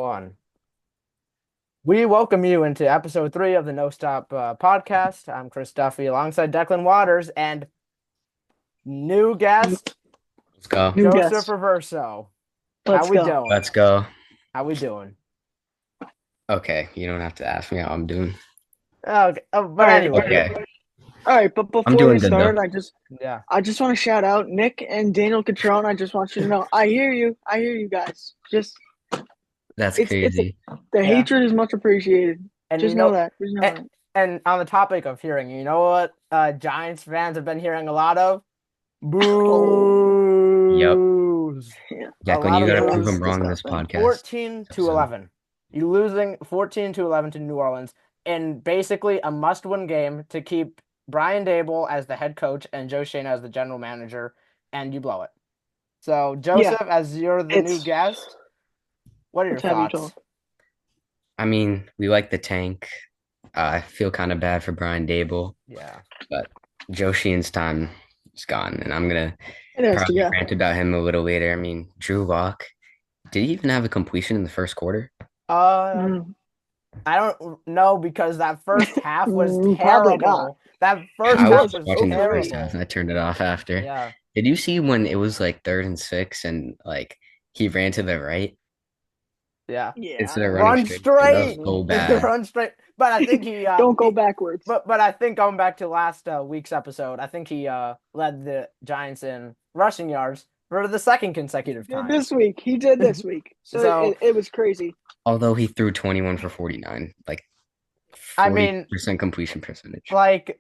1. We welcome you into episode 3 of the NoStop podcast. I'm Chris Duffy alongside Declan Waters and new guest, Let's go. New Joseph guest. Reverso. Let's How we go. doing? Let's go. How we doing? Okay, you don't have to ask me how I'm doing. Okay. But All right, anyway, Okay. All right, but before doing we good, start, though. yeah. I just want to shout out Nick and Daniel Catrone. I just want you to know, I hear you. I hear you guys. Just That's it's crazy. the Yeah. hatred is much appreciated. And Just you know know, that. Just know that. and on the topic of hearing, you know what Giants fans have been hearing a lot of? Boos. Yeah. Jack, A when lot you of gotta boos. prove That's them wrong in this disgusting. podcast. 14 to episode. 11. You losing 14 to 11 to New Orleans in basically a must-win game to keep Brian Daboll as the head coach and Joe Schoen as the general manager, and you blow it. So, Joseph, as you're the new It's- guest, what are your Let's have you thoughts? talk. I mean, we like the tank. I feel kind of bad for Brian Daboll, Yeah. but Joe Sheehan's time is gone, and I'm gonna It has to probably go. rant about him a little later. I mean, Drew Lock, did he even have a completion in the first quarter? Mm. I don't know because that first half was Probably not. terrible. That first I half was was watching the first half, terrible. and I turned it off after. Yeah. Did you see when it was like 3rd and 6, and like he ran to the right Yeah. Yeah. instead of Run running straight? That was straight. so bad. Run straight. But I think he Don't go backwards. But I think going back to last week's episode, I think he led the Giants in rushing yards for the second consecutive time. This week. He did this week. So- it was crazy. Although he threw 21 for 49, like I mean, 40% completion percentage. like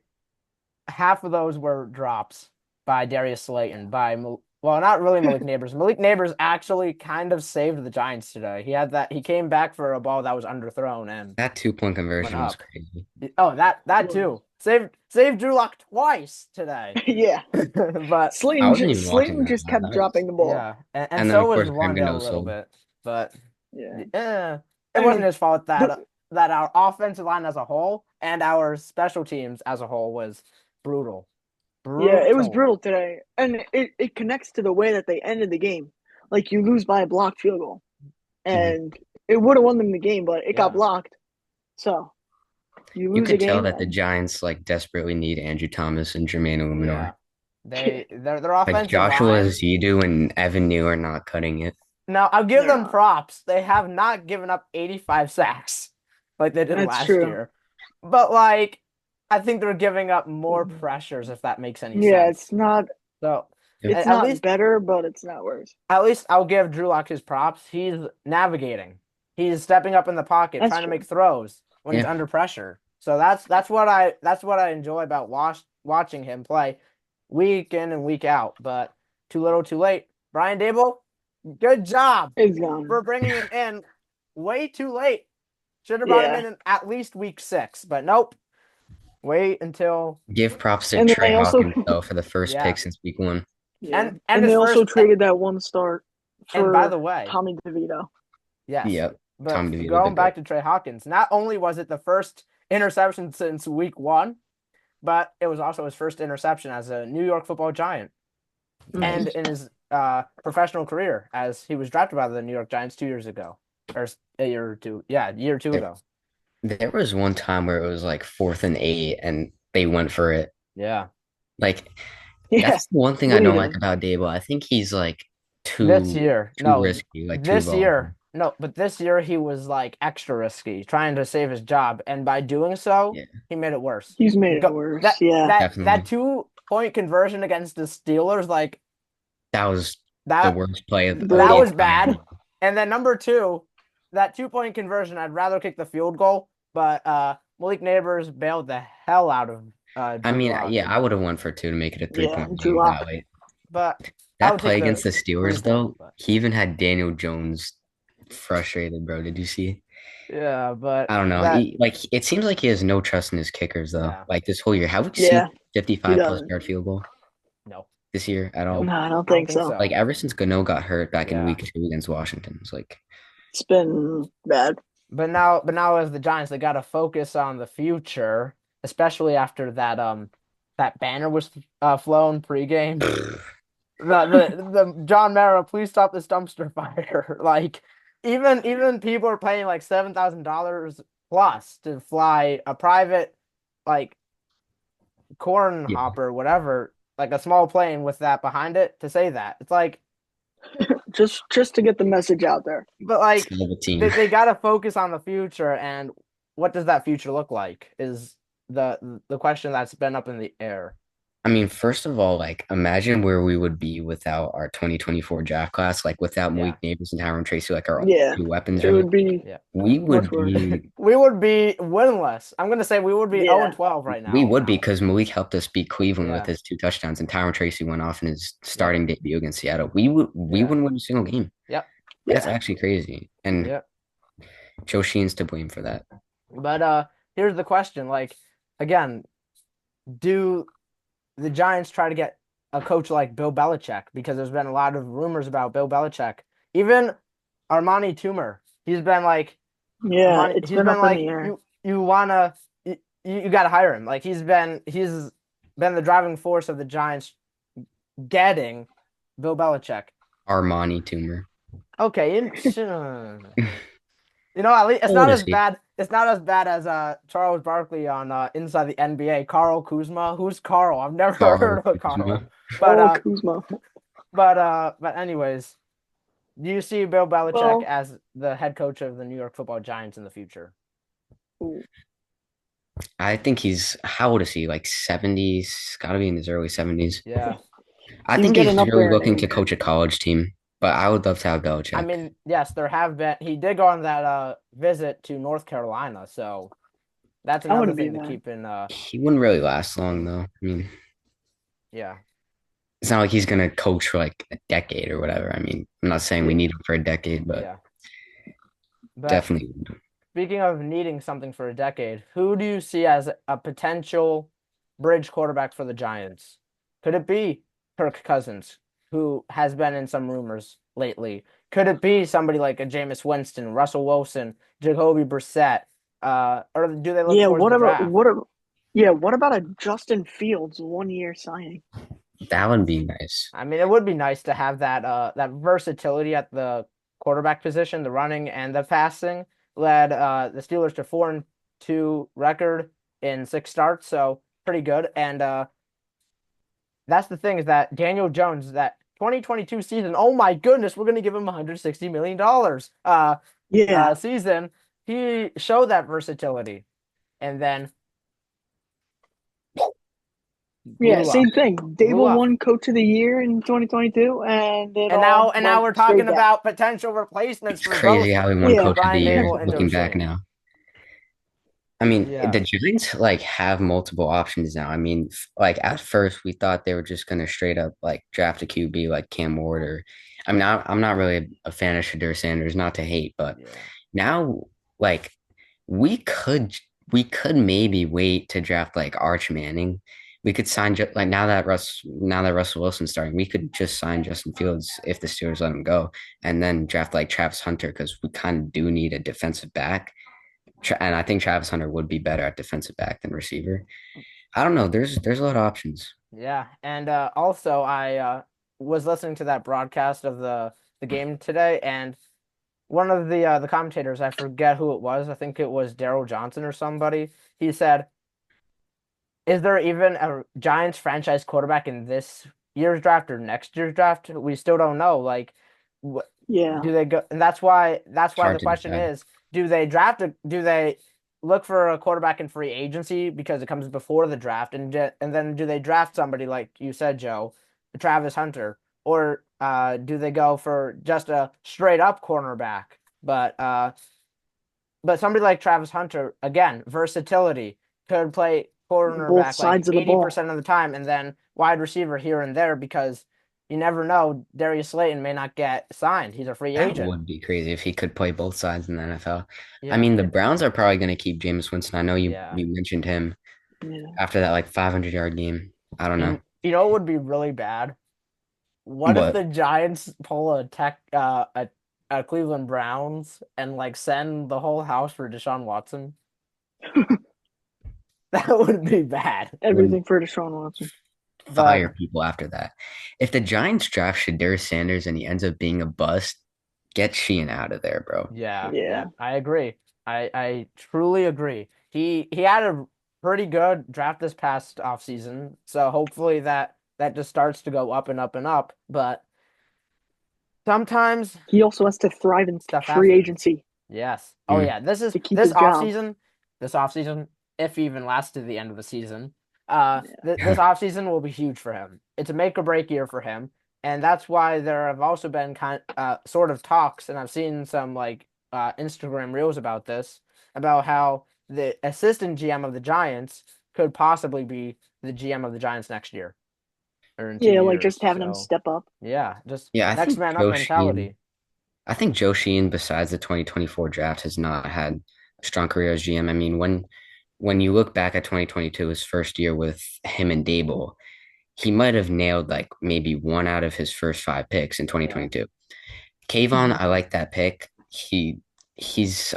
half of those were drops by Darius Slayton, well, not really Malik Neighbors. Malik Neighbors actually kind of saved the Giants today. He came back for a ball that was underthrown and That 2-point conversion went was up. crazy. Oh, that too. Saved Drew Lock twice today. Yeah. But I wasn't even watching Slayton that. just That kept was- dropping the ball. yeah, and And then, so of was course, Rondell a Gambino little sold. bit, but Yeah. it I wasn't mean, his fault that our offensive line as a whole and our special teams as a whole was brutal. Yeah, it was brutal today. And it connects to the way that they ended the game. Like, you lose by a blocked field goal. And it would have won them the game, but it got Yeah. blocked. So, you You lose could a game. tell that the Giants like desperately need Andrew Thomas and Jermaine Illuminor. Yeah, their Like offensive Joshua line. Zidu and Evan New are not cutting it. Now I'll give They're them not. props. They have not given up 85 sacks like they did That's last true. year, but like I think they're giving up more pressures if that makes any Yeah, sense. it's not So it's at not least better, but it's not worse. at least I'll give Drew Lock his props. He's navigating. He's stepping up in the pocket, That's trying to true. make throws when he's Yeah. under pressure. So that's what I enjoy about watching him play week in and week out. But too little, too late. Brian Daboll, good job It's gone. for bringing him in way too late. Should have brought him in at least week 6, but nope. Wait until Give props to And then Trey they also- Hawkins though for the first Yeah. pick since week 1. Yeah. and And his they also first- traded that one start for and by the way, Tommy DeVito. yes. Yep. But Tommy DeVito going did back to Trey Hawkins, not only was it the first interception since week 1, but it was also his first interception as a New York Football Giant and in his professional career as he was drafted by the New York Giants 2 years ago. Or a year or two. Yeah, a year or two ago. There was one time where it was like 4th and 8 and they went for it. Yeah. Like Yeah. that's the one thing I What do don't you like do? about Daboll. I think he's like too This year. No, risky, like too this volatile. year. No, but this year he was like extra risky, trying to save his job, and by doing so, Yeah. he made it worse. He's made it Go- worse. That Yeah. that Definitely. 2-point conversion against the Steelers, like That was the that worst play of the That was entire bad. game. And then number 2, that 2-point conversion, I'd rather kick the field goal, but Malik Neighbors bailed the hell out of I Drew mean, Lock. yeah, I would have won for 2 to make it a 3-point Drew game Lock. that way. But I That would play take against the 3 Steelers, though, points, but- he even had Daniel Jones frustrated, bro. Did you see? yeah, but I don't know. that- It seems like he has no trust in his kickers, though. Yeah. Like this whole year, have we Yeah, seen 55 he plus doesn't. yard field goal no. this year at all? No, I don't I don't think think so. so. Like ever since Gano got hurt back in Yeah. week 2 against Washington, it's like It's been bad. But now as the Giants, they got to focus on the future, especially after that banner was flown pregame. the John Mara, please stop this dumpster fire. Like even people are paying like $7,000 plus to fly a private like corn Yeah, hopper, whatever, like a small plane with that behind it to say that. It's like, just to get the message out there. but like sell the team. they got to focus on the future, and what does that future look like is the question that's been up in the air. I mean, first of all, like imagine where we would be without our 2024 draft class, like without Yeah, Malik Neighbors and Tyron Tracy, like our Yeah, two weapons, it really. would be yeah. We much would worse. be We would be winless. I'm gonna say we would be 0 Yeah, and 12 right we now. would be because Malik helped us beat Cleveland with Yeah, his two touchdowns, and Tyron Tracy went off in his yep, starting debut against Seattle. We yeah, wouldn't win a single game. yep, That's yeah. actually crazy. And yep. Joe Sheen's to blame for that. But here's the question: like, again, do the Giants try to get a coach like Bill Belichick? Because there's been a lot of rumors about Bill Belichick. Even Armani Toomer, he's been like, Yeah, it's he's been been up in the like, air. you wanna, you got to hire him. Like he's been the driving force of the Giants getting Bill Belichick. Armani Toomer. Okay, at least it's not Old is as he? bad. It's not as bad as Charles Barkley on Inside the NBA. Carl Kuzma. Who's Carl? I've never Carl heard of Carl. Kuzma. But Carl Kuzma. but anyways, do you see Bill Belichick Well, as the head coach of the New York Football Giants in the future? I think he's how old is he? Like 70s, gotta be in his early 70s. Yeah. I he's think he's getting up really there in looking to age. coach a college team, but I would love to have I Belichick. mean, yes, there have been. He did go on that visit to North Carolina, so that's I another wouldn't be thing to there. keep in. He wouldn't really last long though. I mean, Yeah, it's not like he's gonna coach for like a decade or whatever. I mean, I'm not saying we Yeah. need him for a decade, but yeah. But definitely. speaking of needing something for a decade, who do you see as a potential bridge quarterback for the Giants? Could it be Kirk Cousins, who has been in some rumors lately? Could it be somebody like a Jameis Winston, Russell Wilson, Jacoby Brissett? Or do they look Yeah, towards what the about draft? what about a Justin Fields 1 year signing? That would be nice. I mean, it would be nice to have that versatility at the quarterback position, the running and the passing. Led the Steelers to 4-2 record in 6 starts, so pretty good. And that's the thing is that Daniel Jones, that 2022 season, oh my goodness, we're gonna give him $160 million Yeah, season. He showed that versatility, and then yeah, blew up, same thing. blew Daboll up. won Coach of the Year in 2022, and it And all now went we're straight talking down. about potential replacements It's for crazy both how he won Yeah, Coach of the Brian Year Daboll and looking back O'Shea. now. I mean, Yeah. the Giants like have multiple options now. I mean, like at first we thought they were just gonna straight up like draft a QB like Cam Ward or I'm not really a fan of Shadur Sanders, not to hate, but Yeah. now like we could we could maybe wait to draft like Arch Manning. We could sign just like now that Russell Wilson's starting, we could just sign Justin Fields if the Steelers let him go, and then draft like Travis Hunter because we kind of do need a defensive back. And I think Travis Hunter would be better at defensive back than receiver. I don't know. There's a lot of options. Yeah. And also I was listening to that broadcast of the game today, and one of the commentators, I forget who it was, I think it was Daryl Johnson or somebody, he said, is there even a Giants franchise quarterback in this year's draft or next year's draft? We still don't know. Like, yeah. do they go? And that's why Hard the to question decide. is, do they look for a quarterback in free agency because it comes before the draft, and then do they draft somebody like you said, Joe, Travis Hunter, or do they go for just a straight up cornerback? But somebody like Travis Hunter, again, versatility, could play Both cornerback like sides of the ball. 80% of the time, and then wide receiver here and there because you never know. Darius Slayton may not get signed. He's a free That agent. would be crazy if he could play both sides in the NFL. I Yeah, mean, the Browns are probably going to keep Jameis Winston. I know yeah. you mentioned him Yeah. after that like 500-yard game. I don't know, You know what would be really bad? What if but the Giants pull a Cleveland Browns and like send the whole house for Deshaun Watson? That would be bad. when Everything for Deshaun Watson. But fire people after that. If the Giants draft Shadur Sanders and he ends up being a bust, get Sheehan out of there, bro. Yeah, I agree. I truly agree. He had a pretty good draft this past offseason, so hopefully that just starts to go up and up and up. But sometimes He also has to thrive in stuff free happens. agency Yes. Oh yeah, to keep his job. This offseason, if he even lasts to the end of the season, this Mm. offseason will be huge for him. It's a make or break year for him, and that's why there have also been sort of talks, and I've seen some like Instagram reels about this, about how the assistant GM of the Giants could possibly be the GM of the Giants next year or in two Yeah, like years. just having him So step up. yeah, just Yeah, next man up mentality. I think Joe Sheehan, besides the 2024 draft, has not had a strong career as GM. I mean, when you look back at 2022, his first year with him and Daboll, he might have nailed like maybe one out of his first five picks in Yeah. 2022. Kayvon, I like that pick. He's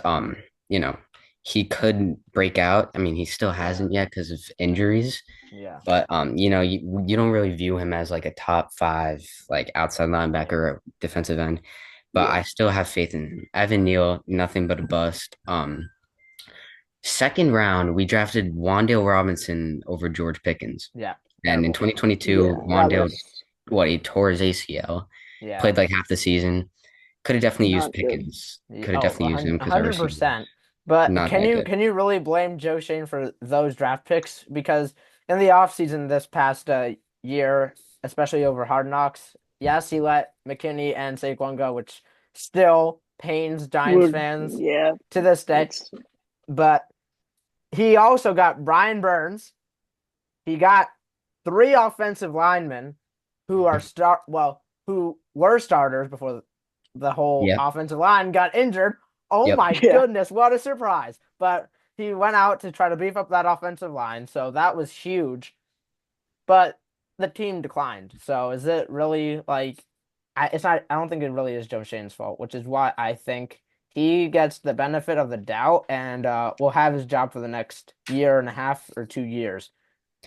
you know, he could break out. I mean, he still hasn't yet because of injuries. Yeah. But you don't really view him as like a top five, like outside linebacker or defensive end. But Yeah. I still have faith in him. Evan Neal, nothing but a bust. Second round, we drafted Wan'Dale Robinson over George Pickens. Yeah. And in Terrible pick. 2022, Yeah, that Wan'Dale, was he tore his ACL, Yeah. played like half the season. Could have definitely used not good. Pickens. Could have Oh, definitely used him because our receiver 100%. But not that good. can you really blame Joe Shane for those draft picks? Because in the offseason this past year, especially over Hard Knocks, yes, he let McKinney and Saquon go, which still pains Giants Would fans yeah, to this day. it's But he also got Brian Burns. He got three offensive linemen who are who were starters before the whole Yep. offensive line got injured. Oh Yep. my yeah. goodness, what a surprise. But he went out to try to beef up that offensive line, so that was huge. But the team declined. So is it really like it's not I don't think it really is Joe Shane's fault, which is why I think he gets the benefit of the doubt and will have his job for the next year and a half or 2 years.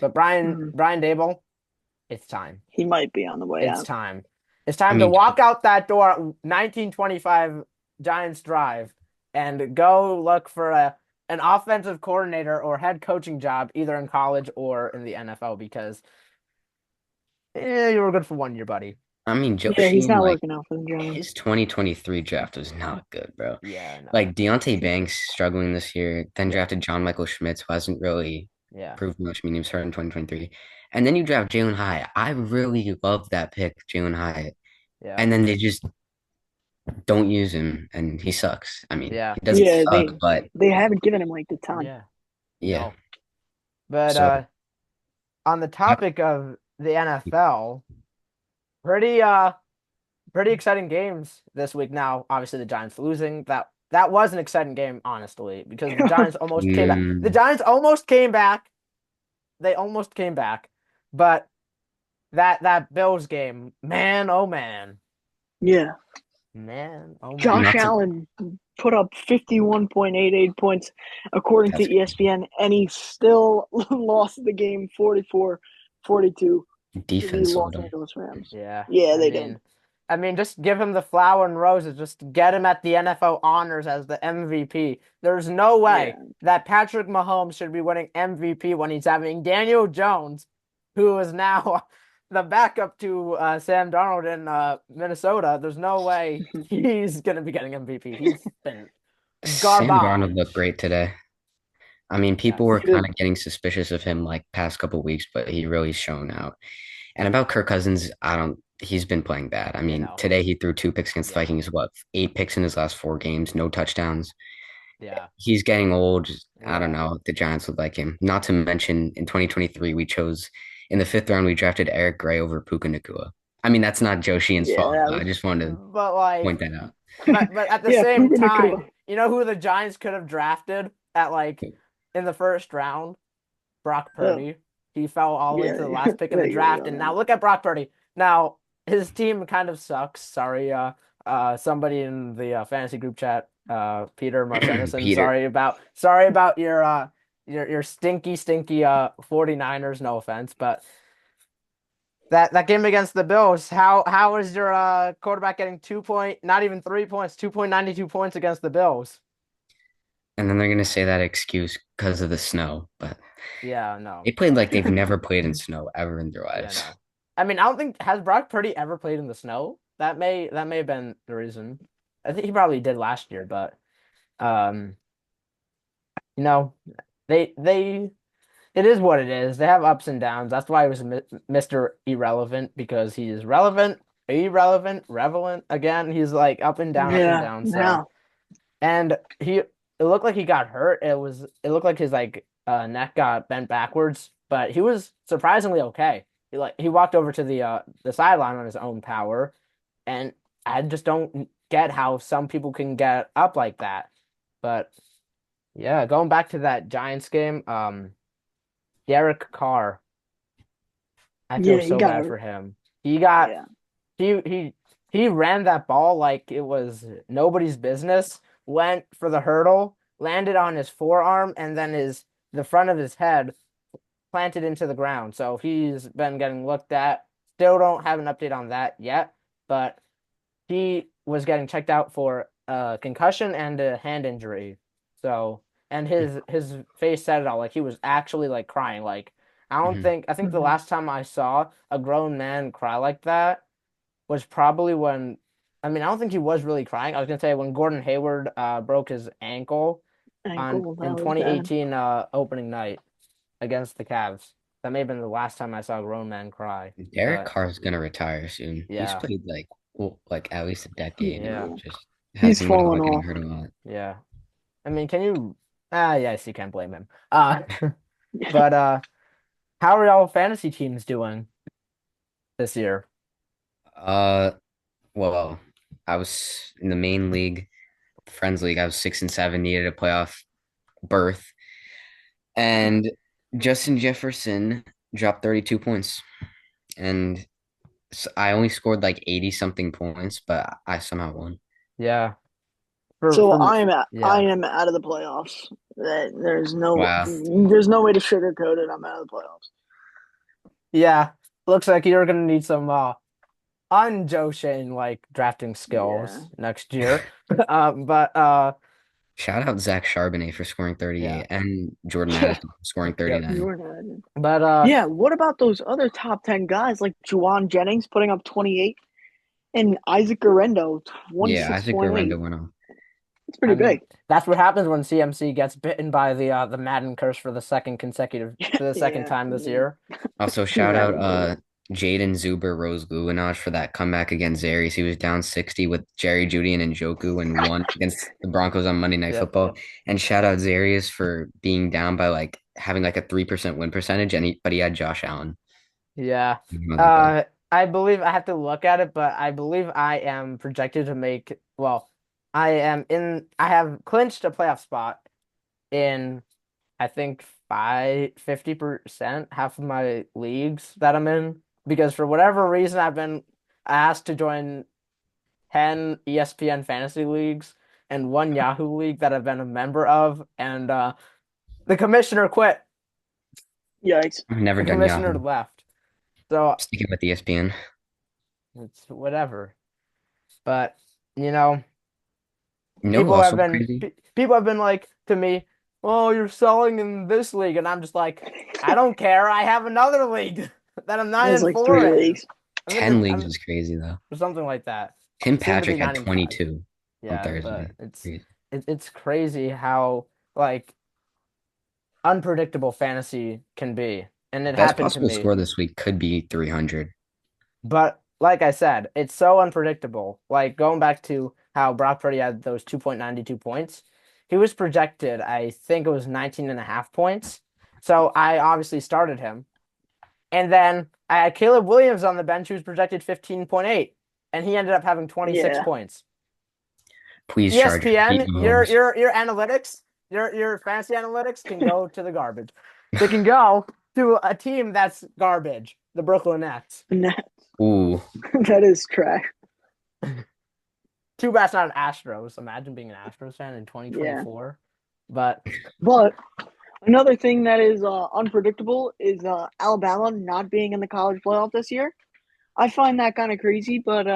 But Mhm. Brian Daboll, it's time. He might be on the way It's out. time. It's I time to mean, walk out that door at 1925 Giants Drive and go look for an offensive coordinator or head coaching job either in college or in the NFL because you were good for 1 year, buddy. Joe Yeah, he's Sheen, not like working out for the Giants. his 2023 draft was not good, bro. Yeah, no. Like Deontay Banks struggling this year, then Yeah, drafted John Michael Schmitz, who hasn't really yeah, proved much. I mean, he was hurt in 2023. And then you draft Jalen Hyatt. I really love that pick, Jalen Hyatt. yeah, And then they just don't use him, and he sucks. I mean, yeah, he doesn't Yeah, suck, but they haven't given him like the time. yeah. yeah. No. But So on the yep. topic of the NFL, pretty pretty exciting games this week. Now, obviously, the Giants losing that was an exciting game, honestly, because the Giants almost came back. The Mm, Giants almost came back. They almost came back, but that Bills game, man, oh man, Yeah, man, oh man, Josh not to, Allen put up 51.88 points according to that's ESPN, and he still lost the game 44-42 to the defense Los sold him. Angeles Rams. yeah. Yeah, they did. I mean, just give him the flower and roses. Just get him at the NFL honors as the MVP. There's no Yeah, way that Patrick Mahomes should be winning MVP when he's having Daniel Jones, who is now the backup to Sam Darnold in Minnesota. There's no way he's gonna be getting MVP. He's been Sam Darnold looked garbage. great today. I mean, people Yes. were he kind did. of getting suspicious of him like past couple weeks, but he really shown out. And about Kirk Cousins, I don't. He's been playing bad. I You mean, know. today he threw two picks against the Yeah. Vikings. What, 8 picks in his last 4 games, no touchdowns. Yeah. He's getting old. I don't Yeah. know. The Giants would like him. Not to mention, in 2023, we chose in the fifth round, we drafted Eric Gray over Puka Nacua. I mean, that's not Joe Sheehan's Yeah, fault. that I was. just wanted to But like, point that out. but at the Yeah, same Puka time, Nacua. you know who the Giants could have drafted at like in the first round? Brock Oh, Purdy. He fell all the way to yeah, the last pick of the there you draft, go. and Yeah. now look at Brock Purdy. Now his team kind of sucks. Sorry, somebody in the fantasy group chat, Peter Marcennison. Peter. Sorry about your stinky 49ers. No offense, but that game against the Bills. How is your quarterback getting not even 3 points, 2.92 points against the Bills? And then they're gonna say that excuse because of the snow, but Yeah, no. they played like they've never played in snow ever in their Yeah, lives. no. I mean, I don't think has Brock Purdy ever played in the snow? That may have been the reason. I think he probably did last year, but um, you know, they it is what it is. They have ups and downs. That's why he was Mr. Irrelevant because he is relevant, relevant again. He's like up and Yeah, down. So, yeah. and it looked like he got hurt. It looked like his like neck got bent backwards, but he was surprisingly okay. He walked over to the sideline on his own power, and I just don't get how some people can get up like that. But yeah, going back to that Giants game, Derek Carr, I feel Yeah, he so got bad for hurt. him. He got Yeah. he ran that ball like it was nobody's business, went for the hurdle, landed on his forearm, and then the front of his head planted into the ground. So he's been getting looked at. Still don't have an update on that yet, but he was getting checked out for a concussion and a hand injury. So, and his face said it all. Like he was actually like crying. Like Mhm. I think the Mhm. last time I saw a grown man cry like that was probably when I mean, I don't think he was really crying. I was gonna say when Gordon Hayward broke his ankle on Ankle, in that was bad. 2018 opening night against the Cavs. That may have been the last time I saw a grown man cry. Derek But Carr's gonna retire soon. He's yeah, played like at least a decade yeah, and just has He's been fallen getting off. hurt a lot. yeah. I mean, can you? Yes, you can't blame him. But how are y'all fantasy teams doing this year? Uh, well, I was in the main league, the Friends League. I was 6-7, needed a playoff berth, and Justin Jefferson dropped 32 points, and I only scored like 80 something points, but I somehow won. Yeah, So for I yeah, am out of the playoffs. Wow. There's no way to sugarcoat it. I'm out of the playoffs. yeah. Looks like you're gonna need some on Joe Shane like drafting Yeah. skills next year. But Shout out Zach Charbonnet for scoring yeah, 38 and Jordan Yeah. Addison for scoring yep. 39. Jordan. But Yeah. What about those other top 10 guys like Juwan Jennings putting up 28 and Isaac Guerrero Yeah, Isaac 26.8? Guerrero went on. It's I pretty mean, big. that's what happens when CMC gets bitten by the Madden curse for the second Yeah. time this year. Also, shout out Madden curse. Jaden Zuber Rose Gouinage for that comeback against Zaries. He was down 60 with Jerry Jeudy and Njoku and won against the Broncos on Monday Night Yep. Football. And shout out Zarius for being down by like having like a 3% win percentage, but he had Josh Allen. Yeah. Not that great. I believe I have to look at it, but I believe I am projected to make, well, I have clinched a playoff spot in, I think 50%, half of my leagues that I'm in, because for whatever reason, I've been asked to join 10 ESPN fantasy leagues and one Yahoo league that I've been a member of, and the commissioner quit. Yikes. I've never The done commissioner Yahoo. left. So Sticking with ESPN. it's whatever. But you know, You know who also went crazy? people have been like to me, "Oh, you're selling in this league," and I'm just like, I don't care. I have another league that I'm nine There's and like four three in. leagues. 10 leagues I'm is crazy though. or something like that. Tim Soon to be Patrick had 9 and 5. 22 on Yeah, but Thursday. Crazy. it's crazy how like unpredictable fantasy can be, and it Best happened to possible me. score this week could be 300. But like I said, it's so unpredictable. Like going back to how Brock Purdy had those 2.92 points, he was projected, I think it was 19 and a half points. So I obviously started him. And then I had Caleb Williams on the bench who was projected 15.8, and he ended up having 26 Yeah. points. Please, Chargers, beat ESPN, Mahomes. your analytics, your fantasy analytics can go to the garbage. They can go to a team that's garbage, the Brooklyn Nets. Ooh, That is trash. Too bad it's not an Astros. Imagine being an Astros fan in Yeah. 2024. But But another thing that is unpredictable is Alabama not being in the college playoff this year. I find that kind of crazy, but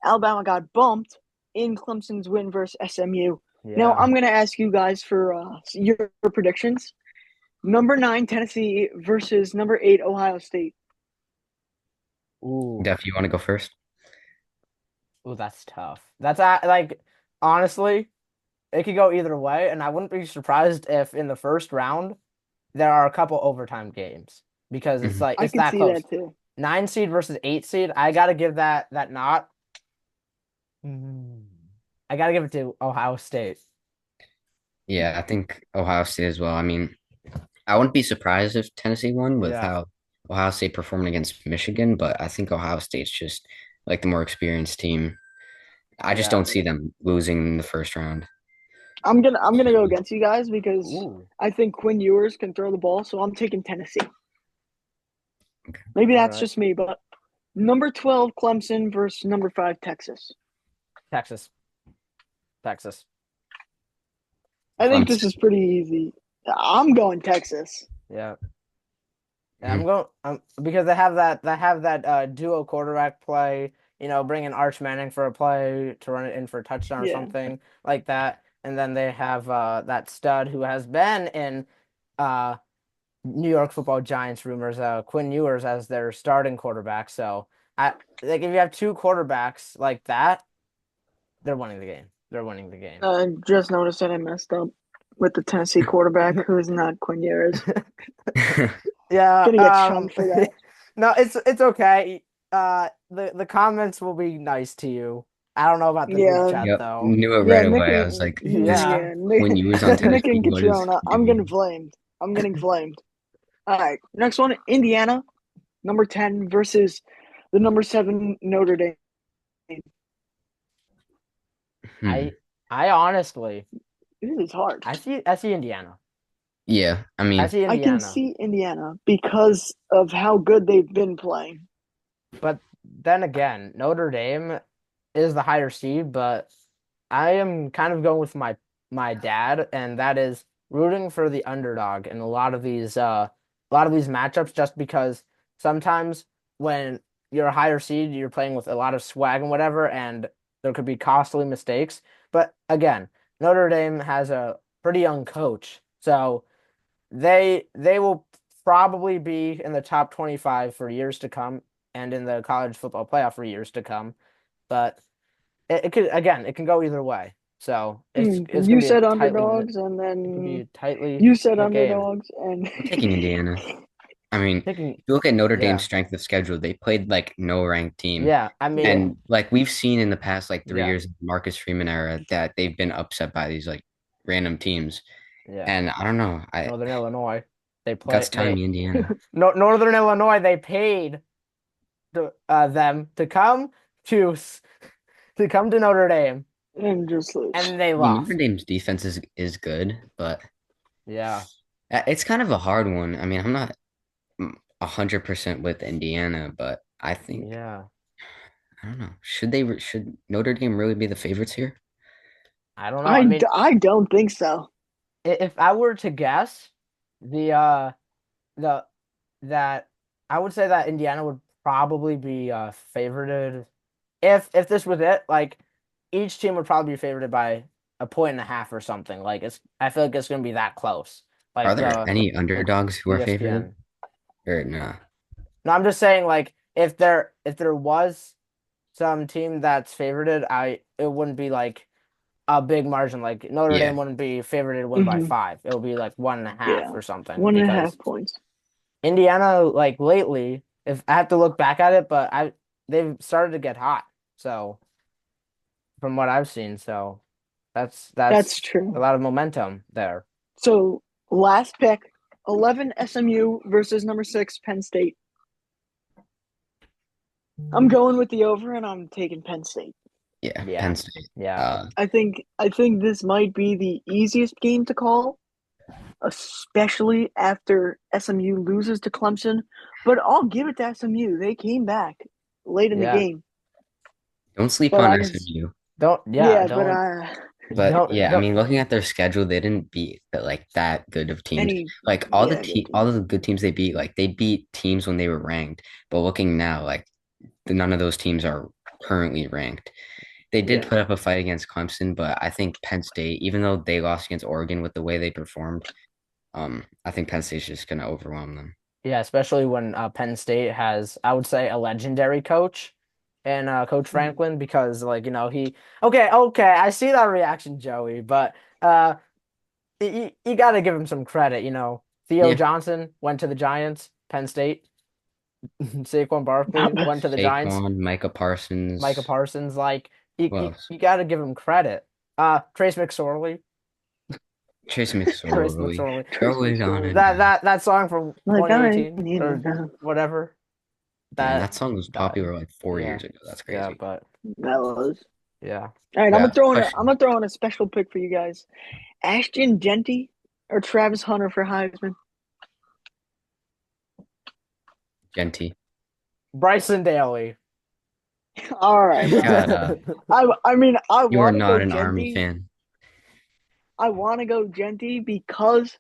Alabama got bumped in Clemson's win versus SMU. Now Yeah. I'm gonna ask you guys for your predictions. Number 9 Tennessee versus number 8 Ohio State. Ooh. Def, you want to go first? Ooh, that's tough. That's like honestly, it could go either way, and I wouldn't be surprised if in the first round there are a couple overtime games because it's Mhm. like I it's can that see close. that too. 9 seed versus 8 seed. I gotta give that not. Mm. I gotta give it to Ohio State. Yeah, I think Ohio State as well. I mean, I wouldn't be surprised if Tennessee won with Yeah. how Ohio State performed against Michigan, but I think Ohio State's just like the more experienced team. I just Yeah. don't see them losing in the first round. I'm gonna go against you guys because Ooh. I think Quinn Ewers can throw the ball, so I'm taking Tennessee. Okay. Maybe All that's right. just me, but number 12 Clemson versus number 5 Texas. Texas. Texas. I think this Clemson. is pretty easy. I'm going Texas. Yeah. Yeah, I'm Mhm. going because they have that duo quarterback play, bringing Arch Manning for a play to run it in for a touchdown or Yeah. something like that. And then they have that stud who has been in uh New York Football Giants rumors, Quinn Ewers as their starting quarterback. So I like if you have two quarterbacks like that, they're winning the game. They're winning the game. Just noticed that I messed up with the Tennessee quarterback who is not Quinn Ewers. Yeah, Gonna get shunned for that. no, it's okay. The comments will be nice to you. I don't know about the group Yeah, chat Yep, though. knew it yeah, right Nick away. I was and like, this Yeah. yeah, when Nick, you was on Nick Tennessee, and what is Catrona. he I'm getting doing? flamed. I'm getting flamed. All right, next one, Indiana, number 10 versus the number 7 Notre Dame. Hmm. I I honestly This is hard. I see Indiana. Yeah, I I mean, see I can Indiana. see Indiana because of how good they've been playing. But then again, Notre Dame is the higher seed, but I am kind of going with my dad, and that is rooting for the underdog in a lot of these matchups, just because sometimes when you're a higher seed, you're playing with a lot of swag and whatever, and there could be costly mistakes. But again, Notre Dame has a pretty young coach, so they will probably be in the top 25 for years to come and in the college football playoff for years to come. But it can go either way. So it's gonna You be a said tightly underdogs, and it could be then a tightly you said knit game. underdogs, and I'm taking Indiana. I mean, if Picking, you look at Notre Dame's yeah, strength of schedule, they played like no ranked team. yeah. I mean, yeah, And like we've seen in the past like 3 years yeah, of the Marcus Freeman era that they've been upset by these like random teams. yeah. And I don't know. I Northern Illinois, they play Guts telling they me Indiana. no Northern Illinois. They paid them to to come to Notre Dame, and just lose. and they I mean, Notre lost. Dame's defense is good, but Yeah, it's kind of a hard one. I mean, I'm not 100% with Indiana, but I think yeah. I don't know. Should Notre Dame really be the favorites here? I don't know. I mean, I don't think so. if I were to guess, the the that I would say that Indiana would probably be favorited if this was it. Like each team would probably be favorited by a point and a half or something. Like I feel like it's gonna be that close. Are Like there any like underdogs who are favored ESPN. or no? No, I'm just saying like if there was some team that's favorited, it wouldn't be like a big margin. Like Notre Yeah. Dame wouldn't be favored to win by Hmm. 5. It would be like 1.5 Yeah, or something one and a because half points. Indiana, like lately, if I have to look back at it, but they've started to get hot. So from what I've seen, so that's That's that's a true. lot of momentum there. So last pick, 11 SMU versus number 6 Penn State. I'm going with the over, and I'm taking Penn State. Yeah, Yeah, Penn State. yeah, I think this might be the easiest game to call, especially after SMU loses to Clemson. But I'll give it to SMU. They came back late in the yeah. game. Don't sleep But on I can, SMU. Don't yeah, yeah, but don't But yeah, I don't mean, looking at their schedule, they didn't beat that good of teams. any, Like yeah, good all teams. of the good teams they beat, like they beat teams when they were ranked. But looking now, like none of those teams are currently ranked. They did Yeah. put up a fight against Clemson, but I think Penn State, even though they lost against Oregon with the way they performed, I think Penn State's just going to overwhelm them. Yeah, especially when Penn State has, I would say, a legendary coach and Coach Mhm. Franklin because, like, he. Okay, I see that reaction, Joey, but you got to give him some credit. Theo Yeah, Johnson went to the Giants, Penn State. Saquon Barkley went to the Giants. Saquon, Micah Micah Parsons, Parsons, like, who you, else? you got to give him credit. Trace McSorley, Trace Trace McSorley. McSorley. Trace Throw it on McSorley. it down. That song from Like I 2018 need a or gun. whatever Damn, that that song was died. popular like 4 years Yeah, ago. That's yeah, crazy. but That was. yeah. All right, Yeah, I'm question. gonna throw in a special pick for you guys. Ashton Genty or Travis Hunter for Heisman? Genty. Bryson Daly. All right, all right. God, I mean I you are want to not go an Army Genty. fan. I want to go Genty because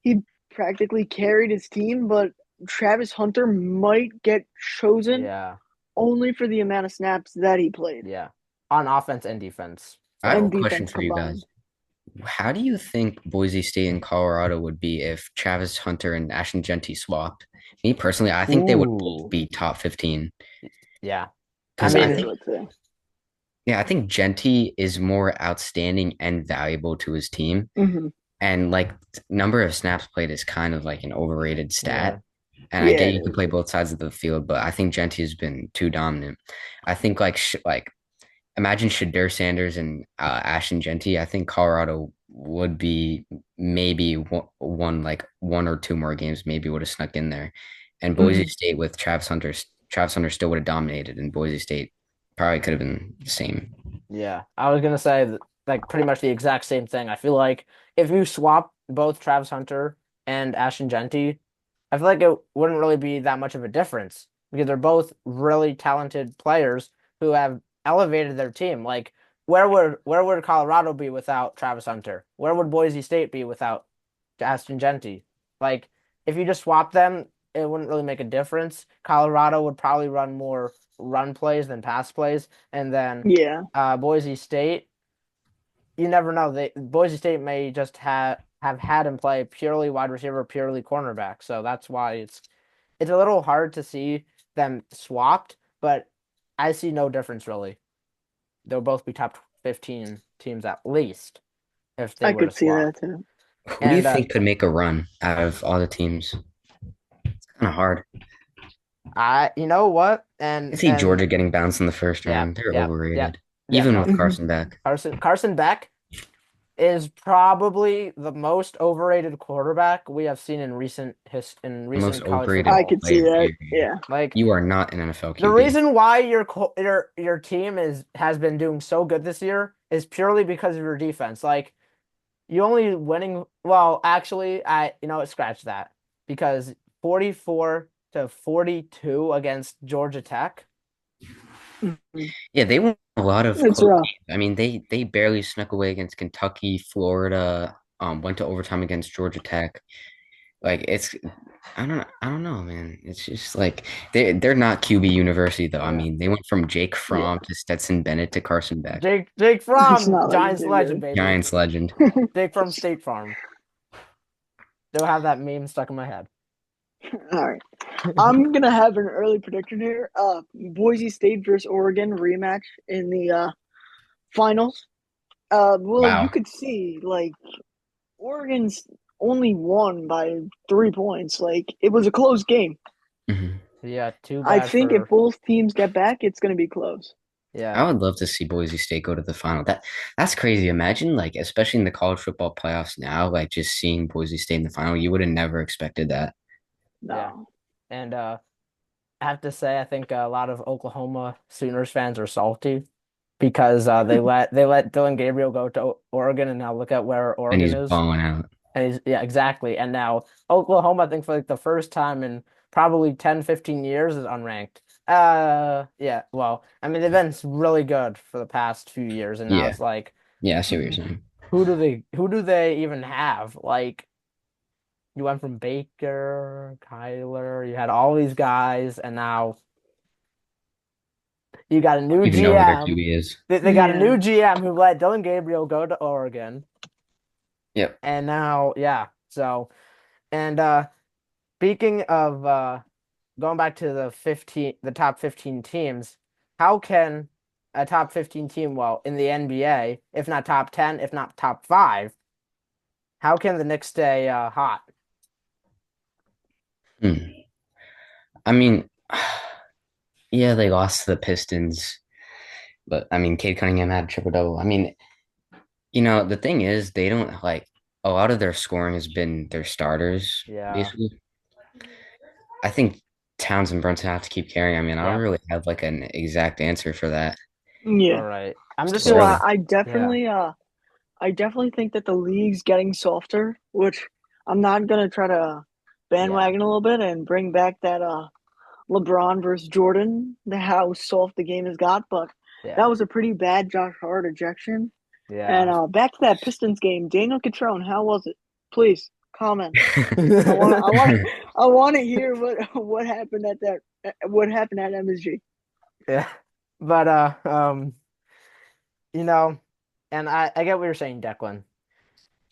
he practically carried his team, but Travis Hunter might get chosen Yeah, only for the amount of snaps that he played yeah. On offense and defense. I have a and So question defense for you combined. guys. How do you think Boise State and Colorado would be if Travis Hunter and Ashton Genty swapped? Me personally, I think they would both ooh, be top 15 yeah. I because I I mean, think, would say. yeah, I think Genty is more outstanding and valuable to his team. Hmm. And like number of snaps played is kind of like an overrated yeah, stat. And I Yeah, get it you can is. play both sides of the field, but I think Genty has been too dominant. I think like imagine Shadur Sanders and Ashton Genty. I think Colorado would be maybe like one or two more games, maybe would have snuck in there. And Boise Hmm. State with Travis Hunter still would have dominated, and Boise State probably could have been the same. yeah. I was gonna say like pretty much the exact same thing. I feel like if you swap both Travis Hunter and Ashton Genty, I feel like it wouldn't really be that much of a difference because they're both really talented players who have elevated their team. Like, where would Colorado be without Travis Hunter? Where would Boise State be without Ashton Genty? Like, if you just swap them, it wouldn't really make a difference. Colorado would probably run more run plays than pass plays, and then Yeah. Boise State, you never know. Boise State may just have had him play purely wide receiver, purely cornerback. So that's why it's a little hard to see them swapped, but I see no difference really. They'll both be top 15 teams at least if they I were to could see swap. that too. Who do you And think could make a run out of all the teams? It's kind of hard. you know what? I And see Georgia getting bounced in the first yeah, round. They're yeah, yeah, overrated, yeah. even with No, Hmm. Carson back. Carson Beck is probably the most overrated quarterback we have seen in The most recent college overrated I football. could see player, that. period. Yeah. Like You are not an NFL the QB. reason why your team has been doing so good this year is purely because of your defense. Like you only winning. Well, actually, scratch that because 44-42 against Georgia Tech. Mhm. Yeah, they won a lot of It's close rough. games. I mean, they barely snuck away against Kentucky, Florida, went to overtime against Georgia Tech. Like it's I don't know, man. It's just like they're not QB University though. I Yeah, mean, they went from Jake Yeah. Fromm to Stetson Bennett to Carson Beck. Jake It's Fromm, not like it's Giants too legend, good. baby. Giants legend. Jake from State Farm. They'll have that meme stuck in my head. All right. I'm gonna have an early prediction here. Boise State versus Oregon rematch in the finals. Well, you Wow. could see like Oregon's only won by 3 points. Like it was a close game. Mhm. Yeah, too I bad think if for both teams get back, it's gonna be close. I yeah. would love to see Boise State go to the final. That's crazy. Imagine like especially in the college football playoffs now, like just seeing Boise State in the final. You would have never expected that. Yeah. No. And I have to say, I think a lot of Oklahoma Sooners fans are salty because they let Dylan Gabriel go to Oregon, and now look at where And Oregon he's is. balling out. And yeah, exactly. And now Oklahoma, I think for like the first time in probably 10, 15 years is unranked. Yeah. Well, I mean they've been really good for the past few years, and now Yeah. it's like, Yeah, I see what you're saying. who do they even have? Like you went from Baker, Kyler, you had all these guys, and now You got a new Even know who their GM. QB is. They got a new GM who let Dylan Gabriel go to Oregon. Yep. And now, yeah. So, and speaking of going back to the top 15 teams, how can a top 15 team, well, in the NBA, if not top 10, if not top 5, how can the Knicks stay hot? Hmm. I mean, yeah, they lost to the Pistons, but I mean, Cade Cunningham had a triple double. I mean, the thing is, they don't like a lot of their scoring has been their starters, Yeah. basically. I think Towns and Brunson have to keep carrying. I mean, I don't Yep. really have like an exact answer for that. Yeah. All right. I'm just So gonna. Whatever. I definitely think that the league's getting softer, which I'm not gonna try to Yeah. bandwagon a little bit and bring back that LeBron versus Jordan, the how soft the game has got, but Yeah. that was a pretty bad Josh Hart ejection. And Yeah. back to that Pistons game, Daniel Catrone, how was it? Please comment. I want to hear what happened at what happened at MSG. Yeah. But you know, and I get what you're saying, Declan.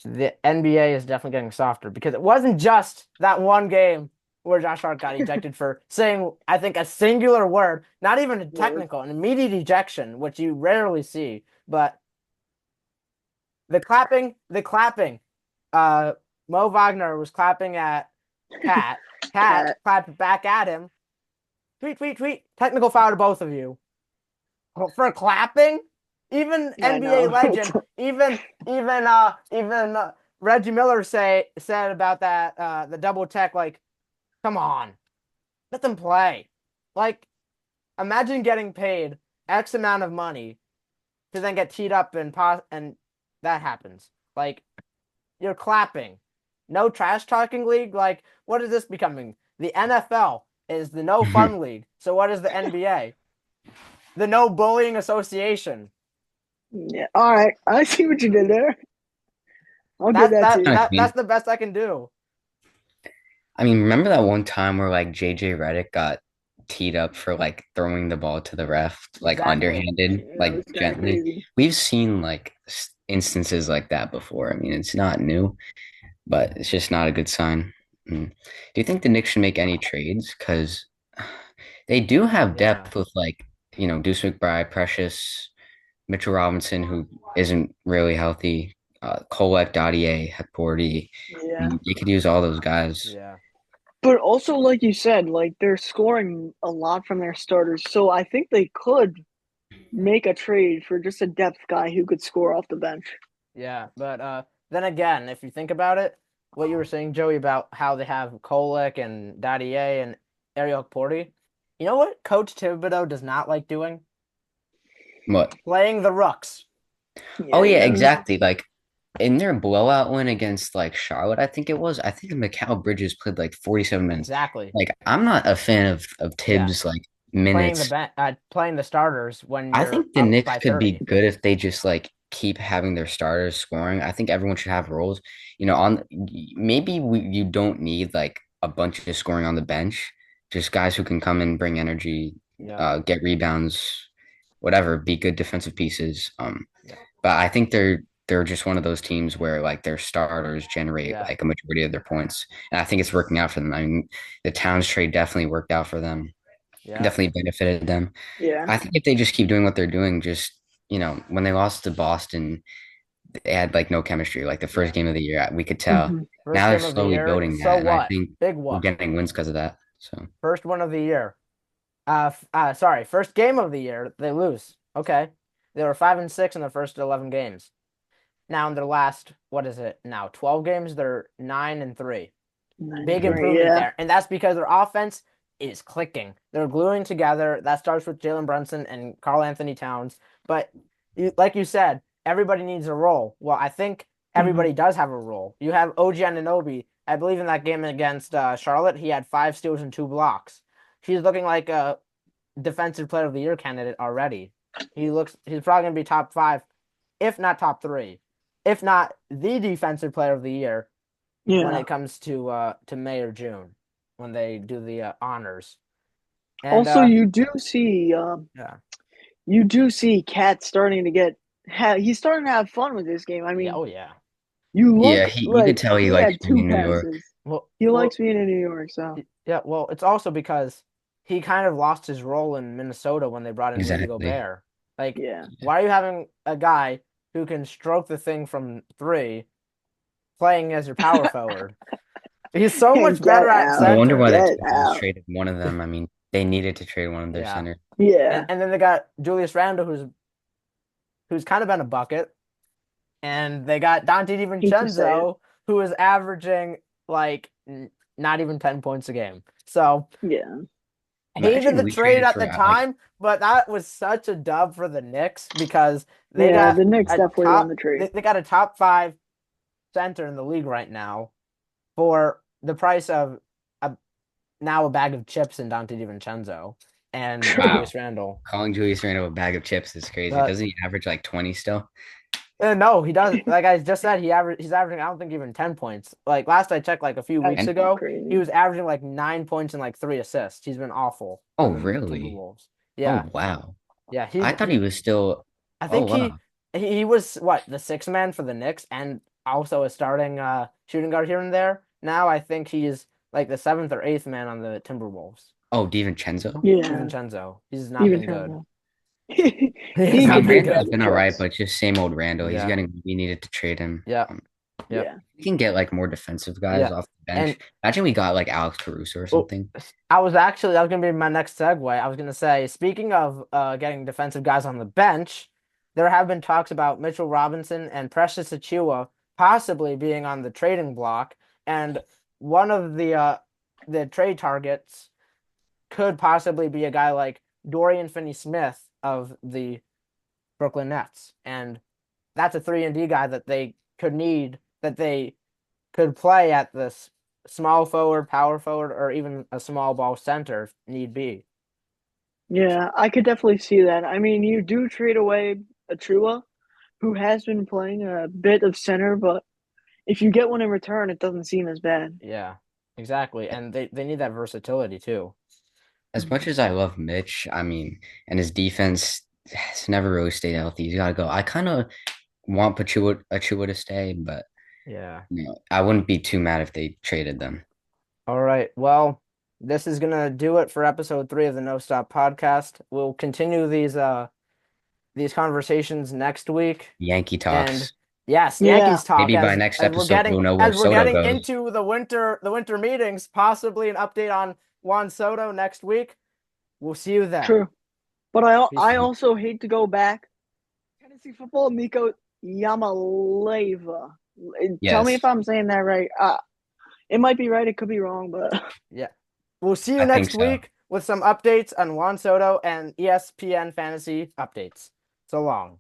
The NBA is definitely getting softer because it wasn't just that one game where Josh Hart got ejected for saying, I think, a singular word, not even a Word. technical, an immediate ejection, which you rarely see. But the clapping. Uh, Mo Wagner was clapping at KAT. KAT Cat. clapped back at him. Tweet, tweet, tweet. Technical foul to both of you. For clapping? Even I NBA know. legend, even Reggie Miller said about that the double tech, like, come on, let them play. Like, imagine getting paid X amount of money to then get teed up and that happens. Like, you're clapping. No trash talking league. Like, what is this becoming? The NFL is the no fun league. So what is the NBA? The no bullying association. Yeah. All right. I see what you did there. I'll give That that to that you. that that's the best I can do. I mean, remember that one time where like JJ Redick got teed up for like throwing the ball to the ref, like Exactly. underhanded, That like was kind of gently? crazy. We've seen like instances like that before. I mean, it's not new, but it's just not a good sign. Do you think the Knicks should make any trades? Because they do have Yeah. depth with like, Deuce McBride, Precious, Mitchell Robinson, who isn't really healthy, Kolek, Dottier, Hectordy. I Yeah. mean, you could use all those guys. Yeah. But also, like you said, like they're scoring a lot from their starters. So I think they could make a trade for just a depth guy who could score off the bench. Yeah. But then again, if you think about it, what you were saying, Joey, about how they have Kolek and Dadier and Ariel Porty, you know what Coach Thibodeau does not like doing? What? Playing the rooks. Oh Yeah, he yeah, does. exactly. Like in their blowout win against like Charlotte, I think it was. I think Mikal Bridges played like 47 minutes. Exactly. Like I'm not a fan of Yeah. Tibbs like minutes. Playing the starters when I you're think the up Knicks by could be 30. good if they just like keep having their starters scoring. I think everyone should have roles. On maybe you don't need like a bunch of scoring on the bench. Just guys who can come and bring energy, Yeah. get rebounds, whatever, be good defensive pieces. Yeah. But I think they're just one of those teams where like their starters generate Yeah. like a majority of their points. And I think it's working out for them. I mean, the Towns trade definitely worked out for them. Yeah. Definitely benefited them. Yeah. I think if they just keep doing what they're doing, just when they lost to Boston, they had like no chemistry. Like the first Yeah. game of the year, we could tell. Hmm. First Now they're game of the slowly year. building So that, and I what? think Big we're what? getting wins because of that. So First one of the year. Sorry, first game of the year, they lose. Okay. They were 5-6 in the first 11 games. Now in their last, what is it now? 12 games, they're 9-3. Big 93, improvement yeah. there. And that's because their offense is clicking. They're gluing together. That starts with Jalen Brunson and Karl Anthony Towns. But like you said, everybody needs a role. Well, I think Hmm. everybody does have a role. You have OG Anunoby. I believe in that game against Charlotte, he had 5 steals and 2 blocks. He's looking like a defensive player of the year candidate already. He's probably gonna be top 5, if not top 3, if not the defensive player of the year when Yeah. it comes to May or June when they do the honors. And Also, you do see yeah, you do see KAT starting to he's starting to have fun with this game. I Yeah, mean, oh yeah. you Yeah, look you could like tell he he likes had being two in New York. passes. Well, He well, likes being in New York, so yeah. Well, it's also because he kind of lost his role in Minnesota when they brought in Rudy Exactly. Gobert. Like, yeah. why are you having a guy who can stroke the thing from three playing as your power forward? He's so much Get better at No out. wonder why center. the Get Timberwolves out. traded one of them. I mean, they needed to trade one of their Yeah. center. Yeah. And then they got Julius Randle, who's kind of been a bucket, and they got Dante Hate to say it. DiVincenzo, who is averaging like not even 10 points a game. So Yeah. hated Imagine the we trade traded at for the time, but that was such a dub for the Knicks because they Yeah, got the Knicks a definitely won top the trade. they got a top five center in the league right now for the price of a, now a bag of chips in Dante DiVincenzo and wow. Julius Randle. Calling Julius Randle a bag of chips is crazy. But Doesn't he average like 20 still? no, he does. Like I just said, he's averaging. I don't think even 10 points. Like last I checked, like a few weeks That's And ago, he crazy. was averaging like 9 points and like 3 assists. He's been awful for oh, the really? Timberwolves. Oh, Yeah, wow. yeah. I thought he was still. I Oh, think wow. he was what the sixth man for the Knicks and also a starting shooting guard here and there. Now I think he's like the seventh or eighth man on the Timberwolves. Oh, DiVincenzo? Yeah. DiVincenzo. He's not Even been good. Chandler. He has He I not could mean, been do Randall's better good. been all right, chips. but just same old Randall. He's Yeah, getting. We needed to trade him. yeah, yeah, Yeah. We can get like more defensive guys yeah. off the And bench. Imagine we got like Alex Caruso or well, something. that was gonna be my next segue. I was gonna say, speaking of getting defensive guys on the bench, there have been talks about Mitchell Robinson and Precious Achiuwa possibly being on the trading block, and one of the trade targets could possibly be a guy like Dorian Finney-Smith of the Brooklyn Nets, and that's a 3-and-D guy that they could need that they could play at this small forward, power forward, or even a small ball center if need be. Yeah, I could definitely see that. I mean, you do trade away Achiuwa, who has been playing a bit of center, but if you get one in return, it doesn't seem as bad. Yeah, exactly. And they need that versatility too. As much as I love Mitch, I mean, and his defense has never really stayed healthy. He's got to go. I kind of want Achua to stay, but Yeah. I wouldn't be too mad if they traded them. All right. Well, this is gonna do it for episode 3 of the No Stop podcast. We'll continue these conversations next week. Yankee And talks. yes, Yeah, Yankees talk Maybe by next as we're episode getting we'll know where as we're Soto getting goes. into the winter meetings, possibly an update on Juan Soto next week. We'll see you then. true. But I Peace. also hate to go back. Tennessee football, Nico Yamaleva. Tell me Yes, if I'm saying that right. It might be right, it could be wrong, but Yeah. We'll see you I think next so. week with some updates on Juan Soto and ESPN fantasy updates. So long.